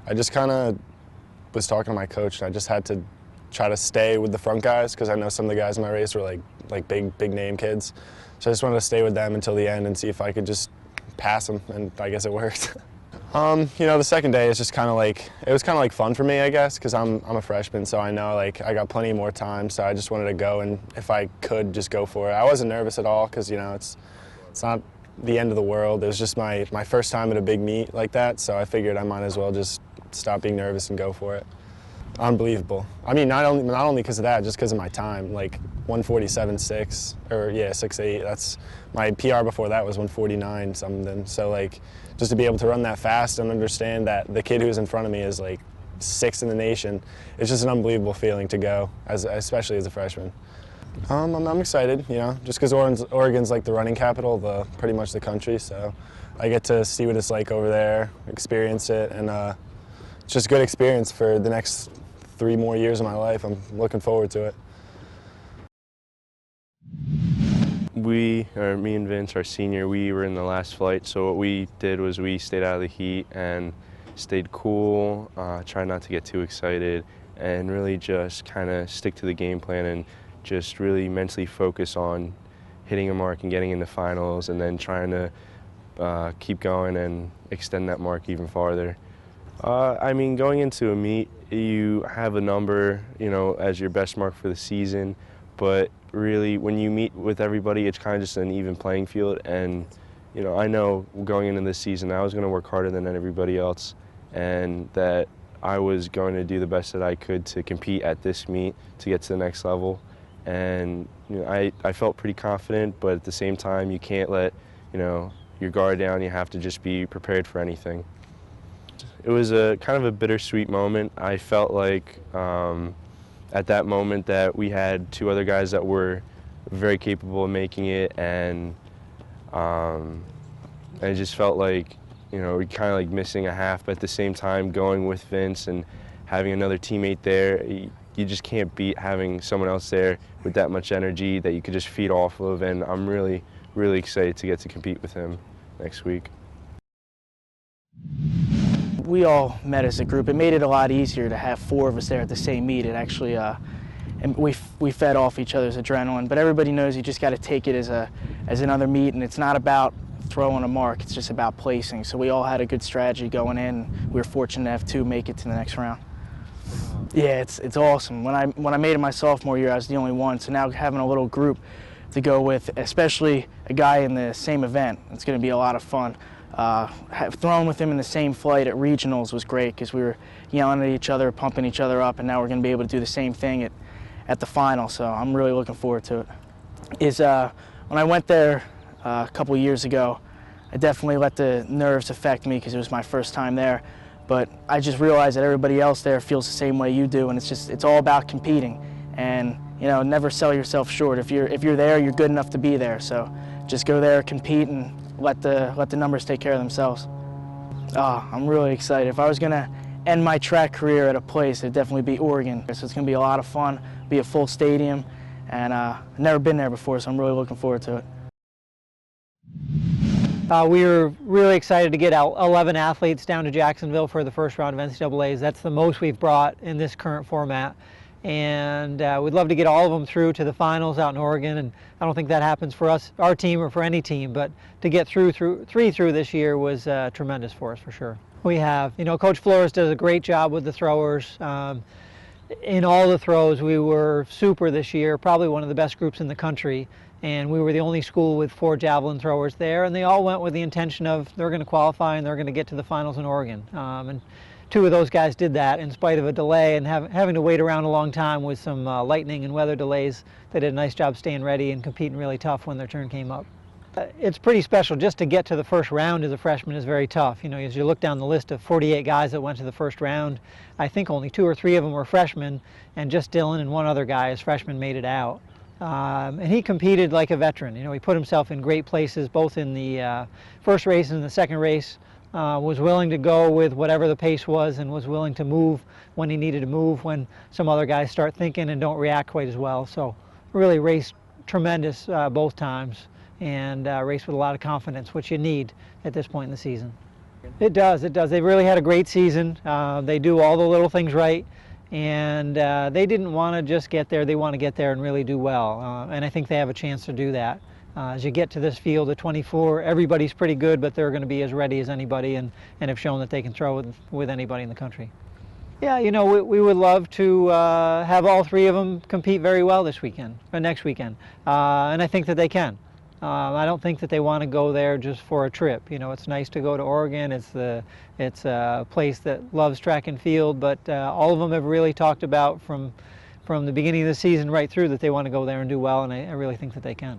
I just kind of was talking to my coach, and I just had to try to stay with the front guys because I know some of the guys in my race were like big name kids. So I just wanted to stay with them until the end and see if I could just pass them, and I guess it worked. You know, the second day is just kind of like, it was kind of like fun for me, I guess, because I'm a freshman, so I know like I got plenty more time, so I just wanted to go, and if I could, just go for it. I wasn't nervous at all because, you know, it's not the end of the world. It was just my first time at a big meet like that, so I figured I might as well just stop being nervous and go for it. Unbelievable. I mean, not only because of that, just because of my time. Like 147.6, or yeah, 6.8. That's my PR before that was 149 something. So like, just to be able to run that fast and understand that the kid who's in front of me is like 6th in the nation, it's just an unbelievable feeling to go, especially as a freshman. I'm excited, you know, just because Oregon's like the running capital of pretty much the country. So I get to see what it's like over there, experience it, and it's just a good experience for the next 3 more years of my life. I'm looking forward to it. Me and Vince, our senior, we were in the last flight, so what we did was we stayed out of the heat and stayed cool, tried not to get too excited, and really just kind of stick to the game plan and just really mentally focus on hitting a mark and getting into finals, and then trying to keep going and extend that mark even farther. I mean, going into a meet, you have a number, you know, as your best mark for the season, but really when you meet with everybody, it's kind of just an even playing field. And, you know, I know going into this season, I was going to work harder than everybody else, and that I was going to do the best that I could to compete at this meet to get to the next level. And, you know, I felt pretty confident, but at the same time, you can't let, you know, your guard down. You have to just be prepared for anything. It was a kind of a bittersweet moment. I felt like at that moment that we had 2 other guys that were very capable of making it, and I just felt like, you know, we kind of like missing a half, but at the same time going with Vince and having another teammate there, you just can't beat having someone else there with that much energy that you could just feed off of, and I'm really excited to get to compete with him next week. We all met as a group. It made it a lot easier to have 4 of us there at the same meet. It actually, and we fed off each other's adrenaline. But everybody knows you just got to take it as another meet, and it's not about throwing a mark. It's just about placing. So we all had a good strategy going in. We were fortunate to have 2 make it to the next round. Yeah, it's awesome. When I made it my sophomore year, I was the only one. So now having a little group to go with, especially a guy in the same event, it's going to be a lot of fun. Throwing with him in the same flight at regionals was great because we were yelling at each other, pumping each other up, and now we're going to be able to do the same thing at the final. So I'm really looking forward to it. When I went there a couple years ago, I definitely let the nerves affect me because it was my first time there. But I just realized that everybody else there feels the same way you do, and it's all about competing. And, you know, never sell yourself short. If you're there, you're good enough to be there. So just go there, compete, and let the numbers take care of themselves. I'm really excited. If I was gonna end my track career at a place, it'd definitely be Oregon. So it's gonna be a lot of fun, be a full stadium, and I've never been there before, so I'm really looking forward to it. We were really excited to get 11 athletes down to Jacksonville for the first round of NCAAs. That's the most we've brought in this current format. And we'd love to get all of them through to the finals out in Oregon, and I don't think that happens for us, our team, or for any team, but to get three through this year was tremendous for us, for sure. We have, you know, Coach Flores does a great job with the throwers. In all the throws, we were super this year, probably one of the best groups in the country, and we were the only school with 4 javelin throwers there, and they all went with the intention of they're going to qualify and they're going to get to the finals in Oregon. And 2 of those guys did that in spite of a delay and having to wait around a long time with some lightning and weather delays. They did a nice job staying ready and competing really tough when their turn came up. It's pretty special. Just to get to the first round as a freshman is very tough. You know, as you look down the list of 48 guys that went to the first round, I think only 2 or 3 of them were freshmen, and just Dylan and 1 other guy as freshmen made it out. And he competed like a veteran. You know, he put himself in great places, both in the first race and the second race. Was willing to go with whatever the pace was, and was willing to move when he needed to move when some other guys start thinking and don't react quite as well. So really raced tremendous both times, and raced with a lot of confidence, which you need at this point in the season. It does. They've really had a great season. They do all the little things right, and they didn't want to just get there. They want to get there and really do well, and I think they have a chance to do that. As you get to this field of 24, everybody's pretty good, but they're going to be as ready as anybody, and have shown that they can throw with anybody in the country. Yeah, you know, we would love to have all three of them compete very well this weekend, or next weekend, and I think that they can. I don't think that they want to go there just for a trip. You know, it's nice to go to Oregon. It's a place that loves track and field, but all of them have really talked about from the beginning of the season right through that they want to go there and do well, and I really think that they can.